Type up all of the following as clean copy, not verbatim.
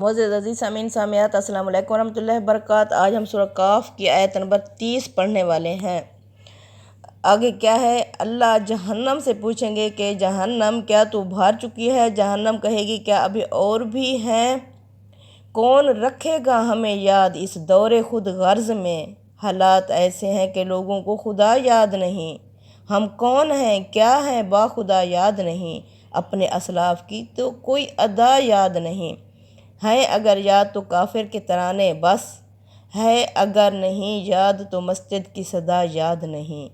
معزز عزیز سامعین سامعات، السلام علیکم ورحمۃ اللہ وبرکاتہ۔ آج ہم سورہ کاف کی آیت نمبر 30 پڑھنے والے ہیں۔ آگے کیا ہے؟ اللہ جہنم سے پوچھیں گے کہ جہنم کیا تو بھر چکی ہے؟ جہنم کہے گی کیا ابھی اور بھی ہیں؟ کون رکھے گا ہمیں یاد اس دور خود غرض میں؟ حالات ایسے ہیں کہ لوگوں کو خدا یاد نہیں۔ ہم کون ہیں کیا ہیں باخدا یاد نہیں۔ اپنے اسلاف کی تو کوئی ادا یاد نہیں۔ ہے اگر یاد تو کافر کے ترانے بس، ہے اگر نہیں یاد تو مسجد کی صدا یاد نہیں۔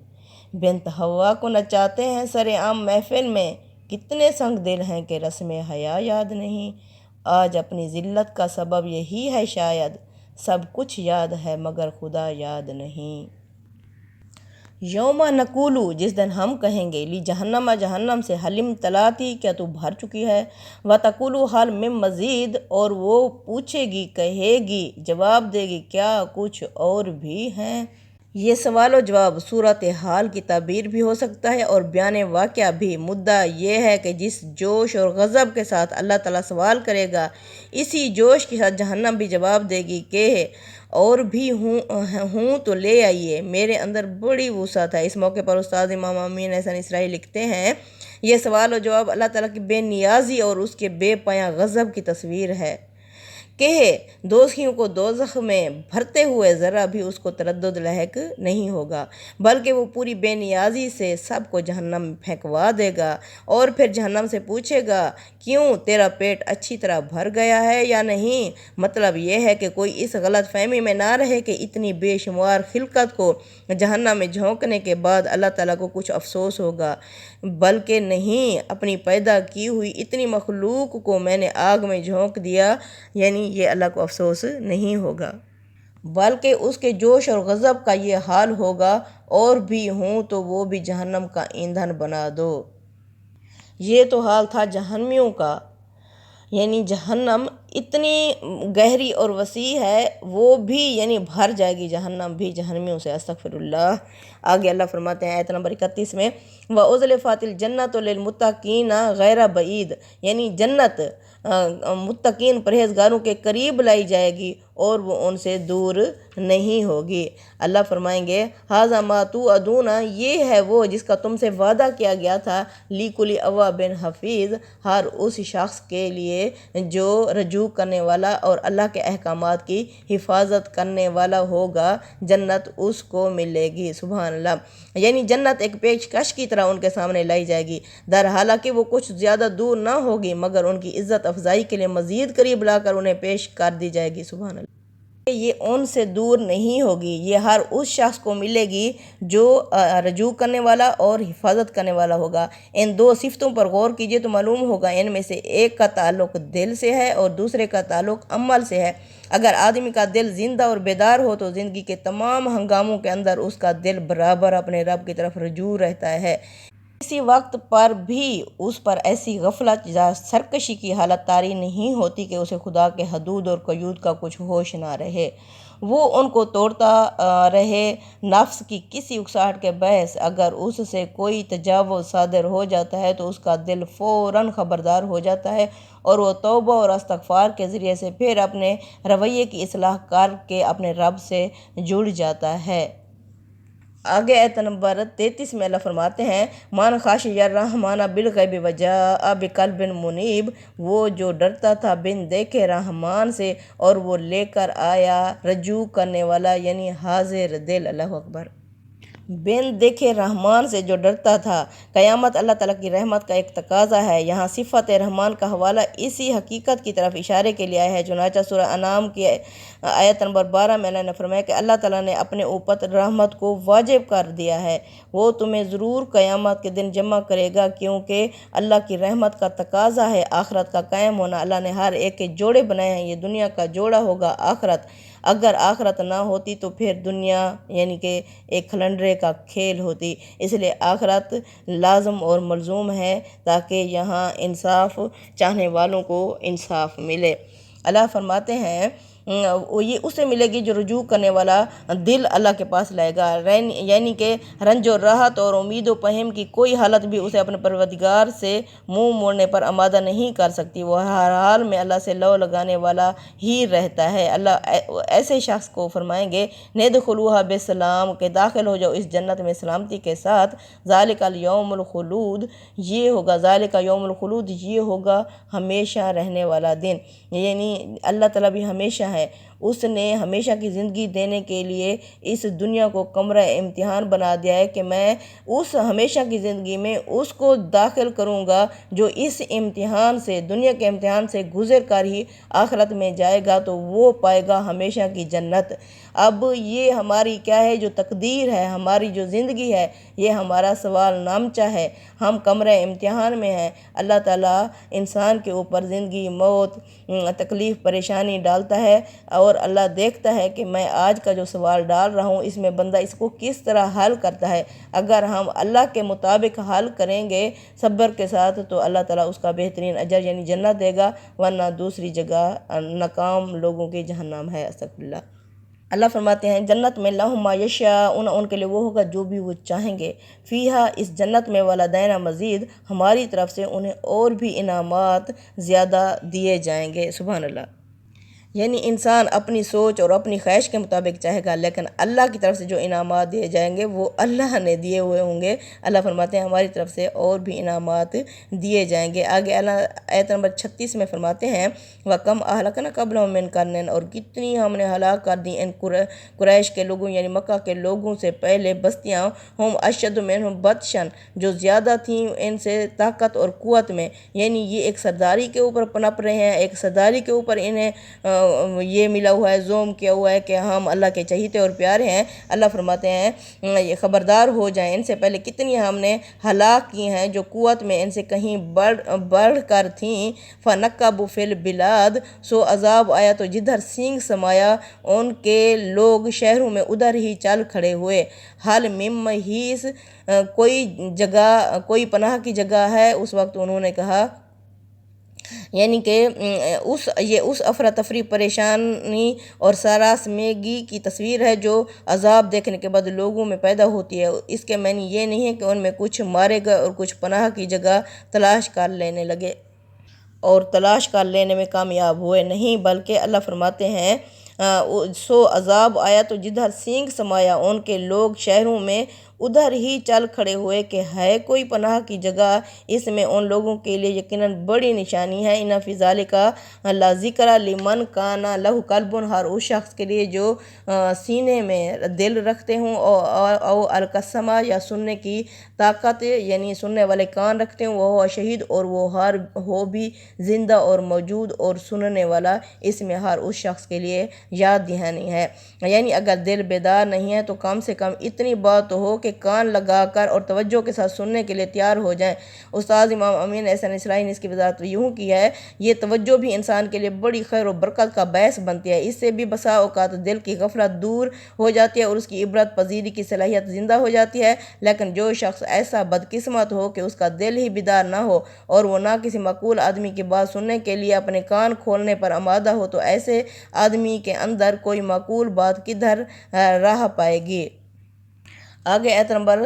بنت حوا کو نچاتے ہیں سر عام محفل میں، کتنے سنگ دل ہیں کہ رسم حیا یاد نہیں۔ آج اپنی ذلت کا سبب یہی ہے شاید، سب کچھ یاد ہے مگر خدا یاد نہیں۔ یوم نقولو، جس دن ہم کہیں گے لی جہنم، جہنم سے حلم تلاتی، کیا تو بھر چکی ہے؟ وتقولو حل من مزید، اور وہ پوچھے گی کہے گی جواب دے گی کیا کچھ اور بھی ہیں؟ یہ سوال و جواب صورتحال کی تعبیر بھی ہو سکتا ہے اور بیان واقعہ بھی۔ مدعا یہ ہے کہ جس جوش اور غضب کے ساتھ اللہ تعالیٰ سوال کرے گا، اسی جوش کے ساتھ جہنم بھی جواب دے گی کہ اور بھی ہوں تو لے آئیے، میرے اندر بڑی وسعت ہے۔ اس موقع پر استاد امام امین احسن اسرائیلی لکھتے ہیں، یہ سوال و جواب اللہ تعالیٰ کی بے نیازی اور اس کے بے پایاں غضب کی تصویر ہے کہ دوزخیوں کو دوزخ میں بھرتے ہوئے ذرا بھی اس کو تردد لاحق نہیں ہوگا، بلکہ وہ پوری بے نیازی سے سب کو جہنم میں پھینکوا دے گا اور پھر جہنم سے پوچھے گا کیوں تیرا پیٹ اچھی طرح بھر گیا ہے یا نہیں؟ مطلب یہ ہے کہ کوئی اس غلط فہمی میں نہ رہے کہ اتنی بے شمار خلقت کو جہنم میں جھونکنے کے بعد اللہ تعالیٰ کو کچھ افسوس ہوگا، بلکہ نہیں، اپنی پیدا کی ہوئی اتنی مخلوق کو میں نے آگ میں جھونک دیا، یعنی یہ اللہ کو افسوس نہیں ہوگا، بلکہ اس کے جوش اور غضب کا یہ حال ہوگا، اور بھی ہوں تو وہ بھی جہنم کا ایندھن بنا دو۔ یہ تو حال تھا جہنمیوں کا، یعنی جہنم اتنی گہری اور وسیع ہے، وہ بھی یعنی بھر جائے گی جہنم بھی جہنمیوں سے، استغفر اللہ۔ آگے اللہ فرماتے ہیں آیت نمبر 31 میں وَأُزْلِفَتِ الْجَنَّةُ لِلْمُتَّقِينَ غَيْرَ بَعِيدٍ، یعنی جنت متقین پرہیزگاروں کے قریب لائی جائے گی اور وہ ان سے دور نہیں ہوگی۔ اللہ فرمائیں گے ھذا ما توعدون، یہ ہے وہ جس کا تم سے وعدہ کیا گیا تھا، لِکُلِّ اوّابٍ حفیظ، ہر اس شخص کے لیے جو رجوع کرنے والا اور اللہ کے احکامات کی حفاظت کرنے والا ہوگا، جنت اس کو ملے گی۔ سبحان اللہ، یعنی جنت ایک پیشکش کی طرح ان کے سامنے لائی جائے گی، در حالانکہ وہ کچھ زیادہ دور نہ ہوگی مگر ان کی عزت افزائی کے لیے مزید قریب لا کر انہیں پیش کر دی جائے گی۔ سبحان اللہ، یہ ان سے دور نہیں ہوگی، یہ ہر اس شخص کو ملے گی جو رجوع کرنے والا اور حفاظت کرنے والا ہوگا۔ ان دو صفتوں پر غور کیجئے تو معلوم ہوگا ان میں سے ایک کا تعلق دل سے ہے اور دوسرے کا تعلق عمل سے ہے۔ اگر آدمی کا دل زندہ اور بیدار ہو تو زندگی کے تمام ہنگاموں کے اندر اس کا دل برابر اپنے رب کی طرف رجوع رہتا ہے، کسی وقت پر بھی اس پر ایسی غفلت یا سرکشی کی حالت طاری نہیں ہوتی کہ اسے خدا کے حدود اور قیود کا کچھ ہوش نہ رہے، وہ ان کو توڑتا رہے۔ نفس کی کسی اکساہٹ کے باعث اگر اس سے کوئی تجاوز صادر ہو جاتا ہے تو اس کا دل فوراً خبردار ہو جاتا ہے اور وہ توبہ اور استغفار کے ذریعے سے پھر اپنے رویے کی اصلاح کر کے اپنے رب سے جڑ جاتا ہے۔ آگے آیت نمبر 33 میں اللہ فرماتے ہیں من خشی الرحمن بالغیب وجاء بقلب منیب، وہ جو ڈرتا تھا بن دیکھے رحمان سے اور وہ لے کر آیا رجوع کرنے والا یعنی حاضر دل۔ اللہ اکبر، بن دیکھے رحمان سے جو ڈرتا تھا۔ قیامت اللہ تعالیٰ کی رحمت کا ایک تقاضا ہے، یہاں صفت رحمان کا حوالہ اسی حقیقت کی طرف اشارے کے لیے آیا ہے۔ چنانچہ سورہ انعام کی آیت نمبر 12 میں اللہ نے فرمایا کہ اللہ تعالیٰ نے اپنے اوپر رحمت کو واجب کر دیا ہے، وہ تمہیں ضرور قیامت کے دن جمع کرے گا، کیونکہ اللہ کی رحمت کا تقاضا ہے آخرت کا قائم ہونا۔ اللہ نے ہر ایک کے جوڑے بنائے ہیں، یہ دنیا کا جوڑا ہوگا آخرت، اگر آخرت نہ ہوتی تو پھر دنیا یعنی کہ ایک کھلنڈرے کا کھیل ہوتی، اس لیے آخرت لازم اور ملزوم ہے تاکہ یہاں انصاف چاہنے والوں کو انصاف ملے۔ اللہ فرماتے ہیں یہ اسے ملے گی جو رجوع کرنے والا دل اللہ کے پاس لائے گا، یعنی کہ رنج و راحت اور امید و پہم کی کوئی حالت بھی اسے اپنے پروردگار سے منہ موڑنے پر آمادہ نہیں کر سکتی۔ وہ ہر حال میں اللہ سے لو لگانے والا ہی رہتا ہے۔ اللہ ایسے شخص کو فرمائیں گے ندخلوها بسلام کہ داخل ہو جاؤ اس جنت میں سلامتی کے ساتھ۔ ذالک الیوم الخلود، یہ ہوگا ذالک یوم الخلود، یہ ہوگا ہمیشہ رہنے والا دن، یعنی اللہ تعالیٰ بھی ہمیشہ ہے، اس نے ہمیشہ کی زندگی دینے کے لیے اس دنیا کو کمرہ امتحان بنا دیا ہے کہ میں اس ہمیشہ کی زندگی میں اس کو داخل کروں گا جو اس امتحان سے، دنیا کے امتحان سے گزر کر ہی آخرت میں جائے گا تو وہ پائے گا ہمیشہ کی جنت۔ اب یہ ہماری کیا ہے، جو تقدیر ہے، ہماری جو زندگی ہے، یہ ہمارا سوال نامچہ ہے، ہم کمرہ امتحان میں ہیں۔ اللہ تعالیٰ انسان کے اوپر زندگی، موت، تکلیف، پریشانی ڈالتا ہے اور اللہ دیکھتا ہے کہ میں آج کا جو سوال ڈال رہا ہوں اس میں بندہ اس کو کس طرح حل کرتا ہے۔ اگر ہم اللہ کے مطابق حل کریں گے صبر کے ساتھ تو اللہ تعالیٰ اس کا بہترین اجر یعنی جنت دے گا، ورنہ دوسری جگہ ناکام لوگوں کی جہنم ہے۔ استغفر اللہ۔ اللہ فرماتے ہیں جنت میں لہم ما یشاءون، ان کے لیے وہ ہوگا جو بھی وہ چاہیں گے، فیہا اس جنت میں ولدینا مزید، ہماری طرف سے انہیں اور بھی انعامات زیادہ دیے جائیں گے۔ سبحان اللہ۔ یعنی انسان اپنی سوچ اور اپنی خواہش کے مطابق چاہے گا، لیکن اللہ کی طرف سے جو انعامات دیے جائیں گے وہ اللہ نے دیے ہوئے ہوں گے۔ اللہ فرماتے ہیں ہماری طرف سے اور بھی انعامات دیے جائیں گے۔ آگے اللہ آیت نمبر 36 میں فرماتے ہیں وَكَمْ أَهْلَكْنَا قَبْلَهُم مِّن قَرْنٍ، اور کتنی ہم نے ہلاک کر دی ان قریش کے لوگوں یعنی مکہ کے لوگوں سے پہلے بستیاں، ہم اشد منہم بطشاً، جو زیادہ تھیں ان سے طاقت اور قوت میں، یعنی یہ ایک سرداری کے اوپر پنپ رہے ہیں، ایک سرداری کے اوپر انہیں یہ ملا ہوا ہے، زوم کیا ہوا ہے کہ ہم اللہ کے چہیتے اور پیارے ہیں۔ اللہ فرماتے ہیں یہ خبردار ہو جائیں، ان سے پہلے کتنی ہم نے ہلاک کی ہیں جو قوت میں ان سے کہیں بڑھ کر تھیں۔ فَنَكَّبُوا فِي الْبِلَادِ، سو عذاب آیا تو جدھر سینگ سمایا ان کے لوگ شہروں میں ادھر ہی چل کھڑے ہوئے۔ حل مِن محیص، کوئی جگہ، کوئی پناہ کی جگہ ہے؟ اس وقت انہوں نے کہا، یعنی کہ یہ اس افراتفری، پریشانی اور سراسیمگی کی تصویر ہے جو عذاب دیکھنے کے بعد لوگوں میں پیدا ہوتی ہے۔ اس کے معنی یہ نہیں ہے کہ ان میں کچھ مارے گئے اور کچھ پناہ کی جگہ تلاش کر لینے لگے اور تلاش کر لینے میں کامیاب ہوئے، نہیں، بلکہ اللہ فرماتے ہیں سو عذاب آیا تو جدھر سینگ سمایا ان کے لوگ شہروں میں ادھر ہی چل کھڑے ہوئے کہ ہے کوئی پناہ کی جگہ، اس میں ان لوگوں کے لیے یقیناً بڑی نشانی ہے۔ ان فی ذالک لذکر لمن کان لہ قلب، ہر اس شخص کے لیے جو سینے میں دل رکھتے ہوں، او القسمہ، یا سننے کی طاقت یعنی سننے والے کان رکھتے ہوں، وہ شہید، اور وہ ہر ہو بھی زندہ اور موجود اور سننے والا، اس میں ہر اس شخص کے لیے یاد دہانی ہے۔ یعنی اگر دل بیدار نہیں ہے تو کم سے کم اتنی بات تو ہو کہ کان لگا کر اور توجہ کے ساتھ سننے کے لیے تیار ہو جائیں۔ استاد امام امین احسن اصلاحی نے اس کی وضاحت یوں کی ہے، یہ توجہ بھی انسان کے لیے بڑی خیر و برکت کا باعث بنتی ہے، اس سے بھی بسا اوقات دل کی غفلت دور ہو جاتی ہے اور اس کی عبرت پذیری کی صلاحیت زندہ ہو جاتی ہے۔ لیکن جو شخص ایسا بدقسمت ہو کہ اس کا دل ہی بیدار نہ ہو اور وہ نہ کسی معقول آدمی کی بات سننے کے لیے اپنے کان کھولنے پر آمادہ ہو تو ایسے آدمی کے اندر کوئی معقول بات کدھر رہ پائے گی۔ آگے آیت نمبر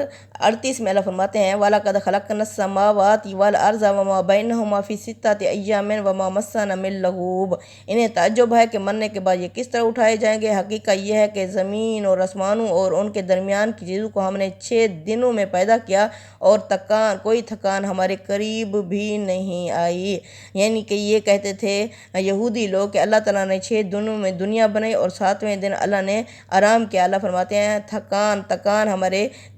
38 میں اللہ فرماتے ہیں وَلَقَدْ خَلَقْنَا السَّمَاوَاتِ وَالْأَرْضَ وَمَا بَيْنَهُمَا فِي سِتَّةِ أَيَّامٍ وَمَا مَسَّنَا مِن لُغُوبٍ، انہیں تعجب ہے کہ مرنے کے بعد یہ کس طرح اٹھائے جائیں گے۔ حقیقت یہ ہے کہ زمین اور آسمانوں اور ان کے درمیان کی چیزوں کو ہم نے 6 دنوں میں پیدا کیا اور کوئی تھکان ہمارے قریب بھی نہیں آئی۔ یعنی کہ یہ کہتے تھے یہودی لوگ کہ اللہ تعالیٰ نے 6 دنوں میں دنیا بنائی اور 7ویں دن اللہ نے آرام کیا۔ اللہ فرماتے ہیں تکان ہمارے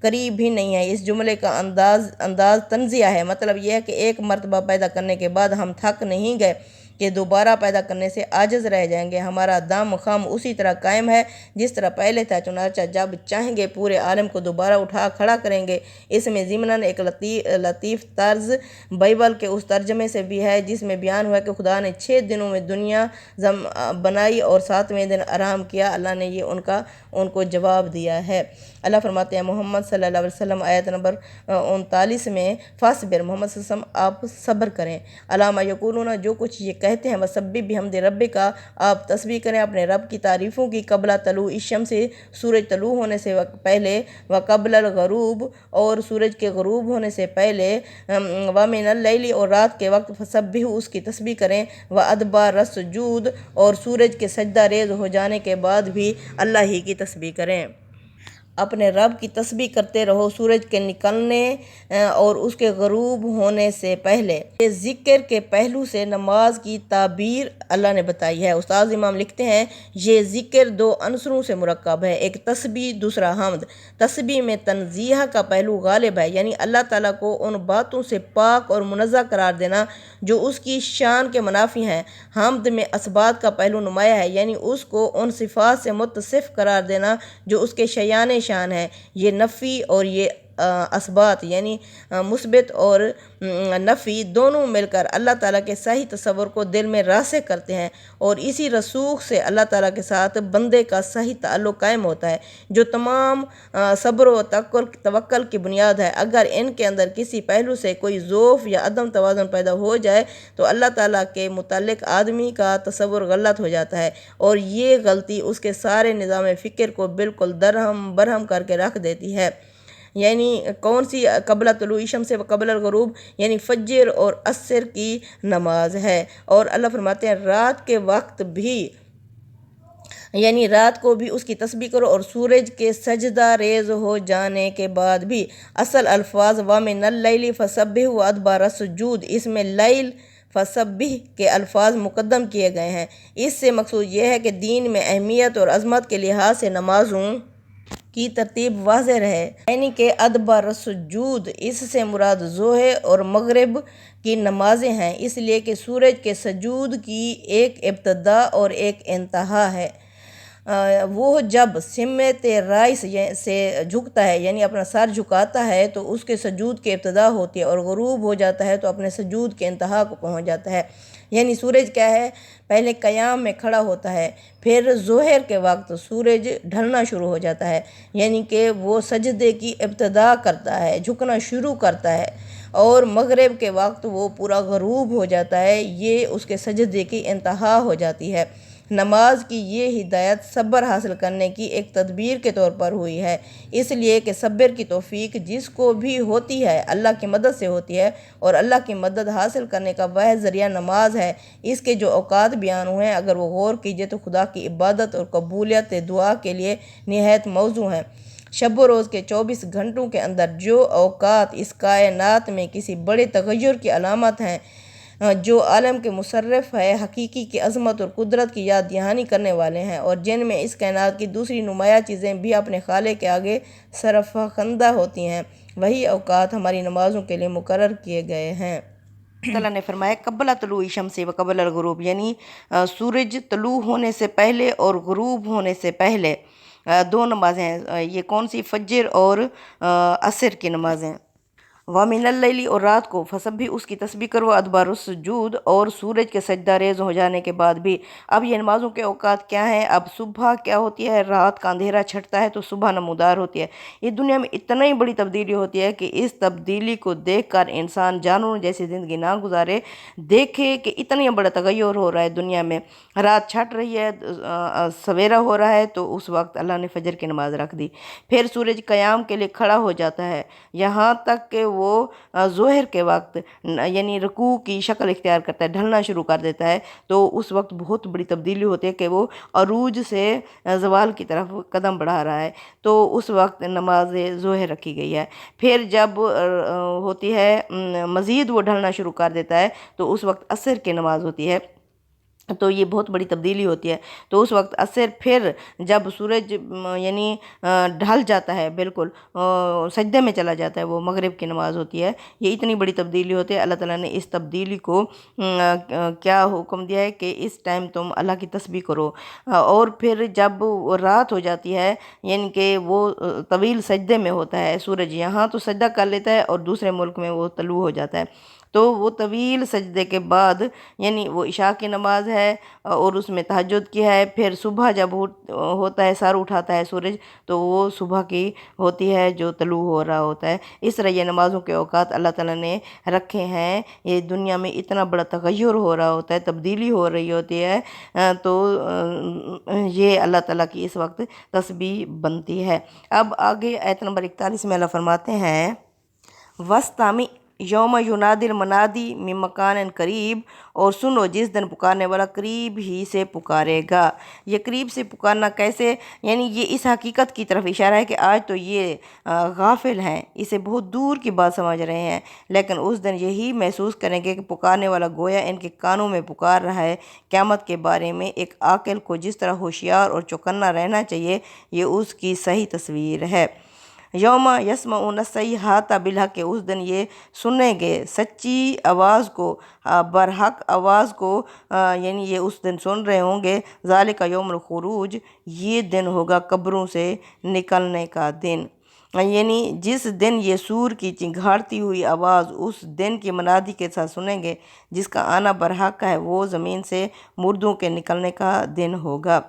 قریب بھی نہیں ہے۔ اس جملے کا انداز تنزیہ ہے، مطلب یہ ہے کہ ایک مرتبہ پیدا کرنے کے بعد ہم تھک نہیں گئے کہ دوبارہ پیدا کرنے سے عاجز رہ جائیں گے، ہمارا دم خم اسی طرح قائم ہے جس طرح پہلے تھا، چنانچہ جب چاہیں گے پورے عالم کو دوبارہ اٹھا کھڑا کریں گے۔ اس میں ضمناً ایک لطیف طرز بائبل کے اس ترجمے سے بھی ہے جس میں بیان ہوا کہ خدا نے 6 دنوں میں دنیا بنائی اور 7ویں دن آرام کیا۔ اللہ نے یہ ان کو جواب دیا ہے۔ اللہ فرماتے ہیں محمد صلی اللہ علیہ وسلم آیت نمبر 39 میں فاصبر، محمد صلی اللہ علیہ وسلم آپ صبر کریں، علامہ یقولون، جو کچھ یہ کہتے ہیں وسبح بحمد ربک، آپ تسبیح کریں اپنے رب کی تعریفوں کی، قبل طلوع الشمس، سورج طلوع ہونے سے پہلے، وقبل الغروب، اور سورج کے غروب ہونے سے پہلے، ومن اللیل، اور رات کے وقت، فسبح، اس کی تسبیح کریں، وادبار السجود، اور سورج کے سجدہ ریز ہو جانے کے بعد بھی اللہ ہی کی تسبیح کریں۔ اپنے رب کی تسبیح کرتے رہو سورج کے نکلنے اور اس کے غروب ہونے سے پہلے۔ یہ ذکر کے پہلو سے نماز کی تعبیر اللہ نے بتائی ہے۔ استاد امام لکھتے ہیں یہ ذکر دو عنصروں سے مرکب ہے، ایک تسبیح، دوسرا حمد۔ تسبیح میں تنزیہ کا پہلو غالب ہے، یعنی اللہ تعالیٰ کو ان باتوں سے پاک اور منزہ قرار دینا جو اس کی شان کے منافی ہیں۔ حمد میں اثبات کا پہلو نمایاں ہے، یعنی اس کو ان صفات سے متصف قرار دینا جو اس کے شیان شان ہے۔ یہ نفی اور یہ اثبات، یعنی مثبت اور نفی، دونوں مل کر اللہ تعالیٰ کے صحیح تصور کو دل میں راسخ کرتے ہیں، اور اسی رسوخ سے اللہ تعالیٰ کے ساتھ بندے کا صحیح تعلق قائم ہوتا ہے، جو تمام صبر و توکل کی بنیاد ہے۔ اگر ان کے اندر کسی پہلو سے کوئی ضعف یا عدم توازن پیدا ہو جائے تو اللہ تعالیٰ کے متعلق آدمی کا تصور غلط ہو جاتا ہے، اور یہ غلطی اس کے سارے نظام فکر کو بالکل درہم برہم کر کے رکھ دیتی ہے۔ یعنی کون سی؟ قبل طلوع الشمس و قبل الغروب، یعنی فجر اور عصر کی نماز ہے۔ اور اللہ فرماتے ہیں رات کے وقت بھی، یعنی رات کو بھی اس کی تسبیح کرو، اور سورج کے سجدہ ریز ہو جانے کے بعد بھی۔ اصل الفاظ وَمِنَ اللَّيْلِ فَسَبِّحْ وَأَدْبَارَ السُّجُودِ، اس میں لیل فسبح کے الفاظ مقدم کیے گئے ہیں۔ اس سے مقصود یہ ہے کہ دین میں اہمیت اور عظمت کے لحاظ سے نمازوں کی ترتیب واضح رہے، یعنی کہ ادبار السجود، اس سے مراد ظہر اور مغرب کی نمازیں ہیں، اس لیے کہ سورج کے سجود کی ایک ابتدا اور ایک انتہا ہے۔ وہ جب سمت رائس سے جھکتا ہے، یعنی اپنا سر جھکاتا ہے، تو اس کے سجود کی ابتدا ہوتی ہے، اور غروب ہو جاتا ہے تو اپنے سجود کے انتہا کو پہنچ جاتا ہے۔ یعنی سورج کیا ہے؟ پہلے قیام میں کھڑا ہوتا ہے، پھر ظہر کے وقت سورج ڈھلنا شروع ہو جاتا ہے، یعنی کہ وہ سجدے کی ابتدا کرتا ہے، جھکنا شروع کرتا ہے، اور مغرب کے وقت وہ پورا غروب ہو جاتا ہے، یہ اس کے سجدے کی انتہا ہو جاتی ہے۔ نماز کی یہ ہدایت صبر حاصل کرنے کی ایک تدبیر کے طور پر ہوئی ہے، اس لیے کہ صبر کی توفیق جس کو بھی ہوتی ہے اللہ کی مدد سے ہوتی ہے، اور اللہ کی مدد حاصل کرنے کا وہ ذریعہ نماز ہے۔ اس کے جو اوقات بیان ہوئے ہیں، اگر وہ غور کیجئے تو خدا کی عبادت اور قبولیت دعا کے لیے نہایت موزوں ہیں۔ شب و روز کے 24 گھنٹوں کے اندر جو اوقات اس کائنات میں کسی بڑے تغیر کی علامت ہیں، جو عالم کے مصرف ہے، حقیقی کی عظمت اور قدرت کی یاد دہانی کرنے والے ہیں، اور جن میں اس کائنات کی دوسری نمایاں چیزیں بھی اپنے خالق کے آگے سرفخندہ ہوتی ہیں، وہی اوقات ہماری نمازوں کے لیے مقرر کیے گئے ہیں۔ اللہ نے فرمایا قبل طلوع الشمس و قبل الغروب، یعنی سورج طلوع ہونے سے پہلے اور غروب ہونے سے پہلے دو نمازیں ہیں۔ یہ کون سی؟ فجر اور عصر کی نمازیں۔ وَمِنَ اللَّيْلِ، اور رات کو، فسبح، اس کی تسبیح کرو، ادبار السجود، اور سورج کے سجدہ ریز ہو جانے کے بعد بھی۔ اب یہ نمازوں کے اوقات کیا ہیں؟ اب صبح کیا ہوتی ہے؟ رات کا اندھیرا چھٹتا ہے تو صبح نمودار ہوتی ہے۔ یہ دنیا میں اتنا ہی بڑی تبدیلی ہوتی ہے کہ اس تبدیلی کو دیکھ کر انسان جانوروں جیسی زندگی نہ گزارے، دیکھے کہ اتنا بڑا تغیر ہو رہا ہے دنیا میں۔ رات چھٹ رہی ہے، سویرا ہو رہا ہے، تو اس وقت اللہ نے فجر کی نماز رکھ دی۔ پھر سورج قیام کے لیے کھڑا ہو جاتا ہے، یہاں تک کہ وہ ظہر کے وقت یعنی رکوع کی شکل اختیار کرتا ہے، ڈھلنا شروع کر دیتا ہے، تو اس وقت بہت بڑی تبدیلی ہوتی ہے کہ وہ عروج سے زوال کی طرف قدم بڑھا رہا ہے، تو اس وقت نماز ظہر رکھی گئی ہے۔ پھر جب ہوتی ہے مزید وہ ڈھلنا شروع کر دیتا ہے تو اس وقت عصر کی نماز ہوتی ہے، تو یہ بہت بڑی تبدیلی ہوتی ہے۔ تو اس وقت عصر، پھر جب سورج یعنی ڈھل جاتا ہے، بالکل سجدے میں چلا جاتا ہے، وہ مغرب کی نماز ہوتی ہے۔ یہ اتنی بڑی تبدیلی ہوتی ہے۔ اللہ تعالیٰ نے اس تبدیلی کو کیا حکم دیا ہے کہ اس ٹائم تم اللہ کی تسبیح کرو۔ اور پھر جب رات ہو جاتی ہے، یعنی کہ وہ طویل سجدے میں ہوتا ہے، سورج یہاں تو سجدہ کر لیتا ہے اور دوسرے ملک میں وہ طلوع ہو جاتا ہے، تو وہ طویل سجدے کے بعد یعنی وہ عشاء کی نماز ہے اور اس میں تہجد کی ہے، پھر صبح جب ہوتا ہے سر اٹھاتا ہے سورج تو وہ صبح کی ہوتی ہے جو طلوع ہو رہا ہوتا ہے۔ اس طرح یہ نمازوں کے اوقات اللہ تعالیٰ نے رکھے ہیں۔ یہ دنیا میں اتنا بڑا تغیر ہو رہا ہوتا ہے، تبدیلی ہو رہی ہوتی ہے، تو یہ اللہ تعالیٰ کی اس وقت تسبیح بنتی ہے۔ اب آگے آیت نمبر 41 میں اللہ فرماتے ہیں وَاسْتَمِعْ یوم ینادی المنادی من مکان قریب، اور سنو جس دن پکارنے والا قریب ہی سے پکارے گا۔ یہ قریب سے پکارنا کیسے، یعنی یہ اس حقیقت کی طرف اشارہ ہے کہ آج تو یہ غافل ہیں، اسے بہت دور کی بات سمجھ رہے ہیں، لیکن اس دن یہی محسوس کریں گے کہ پکارنے والا گویا ان کے کانوں میں پکار رہا ہے۔ قیامت کے بارے میں ایک عاقل کو جس طرح ہوشیار اور چوکنا رہنا چاہیے، یہ اس کی صحیح تصویر ہے۔ یوم یسمعون الصیحۃ بالحق، اس دن یہ سنیں گے سچی آواز کو، برحق آواز کو، یعنی یہ اس دن سن رہے ہوں گے۔ ذالک یوم الخروج، یہ دن ہوگا قبروں سے نکلنے کا دن، یعنی جس دن یہ سور کی چنگھاڑتی ہوئی آواز اس دن کی منادی کے ساتھ سنیں گے جس کا آنا برحق ہے، وہ زمین سے مردوں کے نکلنے کا دن ہوگا۔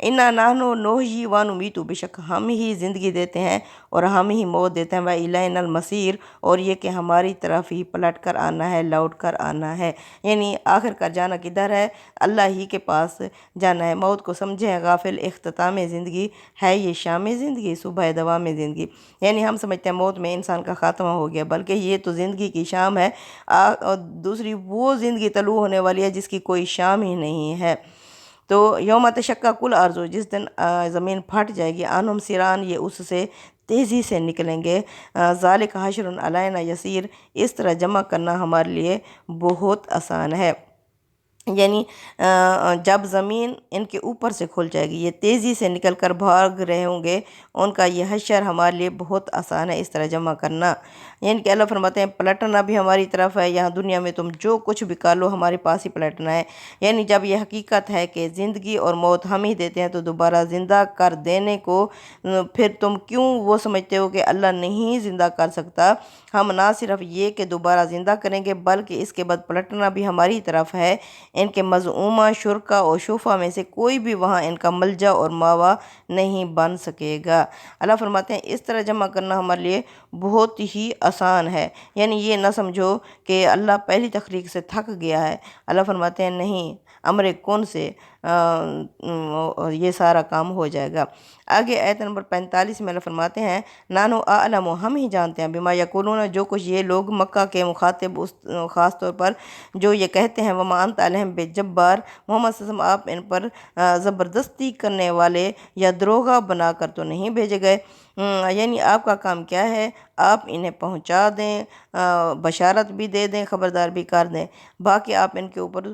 اِنَّا نَحْنُ نُحْیِی وَنُمِیتُ، بے شک ہم ہی زندگی دیتے ہیں اور ہم ہی موت دیتے ہیں۔ وَإِلَیْنَا الْمَصِیر، اور یہ کہ ہماری طرف ہی پلٹ کر آنا ہے، لوٹ کر آنا ہے، یعنی آخر کار جانا کدھر ہے، اللہ ہی کے پاس جانا ہے۔ موت کو سمجھیں غافل، اختتام زندگی ہے یہ شام زندگی، صبح دوام زندگی، یعنی ہم سمجھتے ہیں موت میں انسان کا خاتمہ ہو گیا، بلکہ یہ تو زندگی کی شام ہے، اور دوسری وہ زندگی طلوع ہونے والی ہے جس کی کوئی شام ہی نہیں ہے۔ تو یوم تشقق الارض، جس دن زمین پھٹ جائے گی، عنہم سرعان، یہ اس سے تیزی سے نکلیں گے۔ ذالک حشر علینا یسیر، اس طرح جمع کرنا ہمارے لیے بہت آسان ہے، یعنی جب زمین ان کے اوپر سے کھل جائے گی، یہ تیزی سے نکل کر بھاگ رہے ہوں گے، ان کا یہ حشر ہمارے لیے بہت آسان ہے، اس طرح جمع کرنا، یعنی کہ اللہ فرماتے ہیں پلٹنا بھی ہماری طرف ہے، یہاں دنیا میں تم جو کچھ بھی کر لو ہمارے پاس ہی پلٹنا ہے۔ یعنی جب یہ حقیقت ہے کہ زندگی اور موت ہم ہی دیتے ہیں، تو دوبارہ زندہ کر دینے کو پھر تم کیوں وہ سمجھتے ہو کہ اللہ نہیں زندہ کر سکتا؟ ہم نہ صرف یہ کہ دوبارہ زندہ کریں گے، بلکہ اس کے بعد پلٹنا بھی ہماری طرف ہے۔ ان کے مزعومہ شرکا اور شفعہ میں سے کوئی بھی وہاں ان کا ملجا اور ماوا نہیں بن سکے گا۔ اللہ فرماتے ہیں اس طرح جمع کرنا ہمارے لیے بہت ہی آسان ہے، یعنی یہ نہ سمجھو کہ اللہ پہلی تخلیق سے تھک گیا ہے۔ اللہ فرماتے ہیں نہیں، امر کن سے یہ سارا کام ہو جائے گا۔ آگے آیت نمبر 45 میں اللہ فرماتے ہیں نانو اعلم، ہم ہی جانتے ہیں، بما یقولون، جو کچھ یہ لوگ مکہ کے مخاطب خاص طور پر جو یہ کہتے ہیں، وما انت علیہم بجبار، محمد صلی اللہ علیہ وسلم آپ ان پر زبردستی کرنے والے یا دروغہ بنا کر تو نہیں بھیجے گئے، یعنی آپ کا کام کیا ہے، آپ انہیں پہنچا دیں، بشارت بھی دے دیں، خبردار بھی کر دیں، باقی آپ ان کے اوپر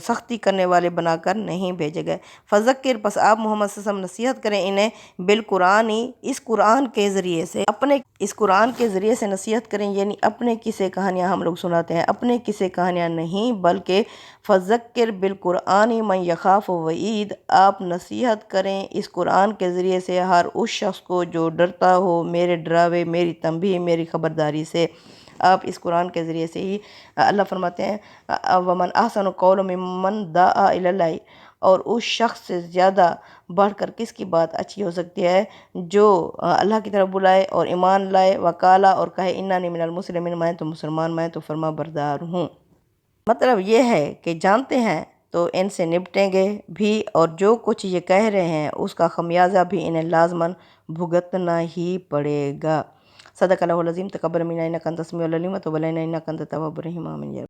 سختی کرنے والے بنا کر نہیں بھیجے گئے۔ فذکر، پس آپ محمد صلی اللہ علیہ وسلم نصیحت کریں انہیں، بالقرآن، اس قرآن کے ذریعے سے، اس قرآن کے ذریعے سے نصیحت کریں، یعنی اپنے قصے کہانیاں ہم لوگ سناتے ہیں، اپنے قصے کہانیاں نہیں، بلکہ فذکر بالقرآن من یخاف وعید، آپ نصیحت کریں اس قرآن کے ذریعے سے ہر اس شخص کو جو ڈرتا ہو میرے ڈراوے، میری تنبیہ، میری خبرداری سے۔ آپ اس قرآن کے ذریعے سے ہی، اللہ فرماتے ہیں ومن احسن قولا ممن دعا الی اللہ، اور اس شخص سے زیادہ بڑھ کر کس کی بات اچھی ہو سکتی ہے جو اللہ کی طرف بلائے اور ایمان لائے، وکالا، اور کہے اننی من المسلمین، میں تو مسلمان، میں تو فرما بردار ہوں۔ مطلب یہ ہے کہ جانتے ہیں تو ان سے نپٹیں گے بھی، اور جو کچھ یہ کہہ رہے ہیں اس کا خمیازہ بھی انہیں لازماً بھگتنا ہی پڑے گا۔ صدق اللہ العظیم، تقبل منا انک انت السمیع العلیم وتب علینا انک انت التواب الرحیم، آمین۔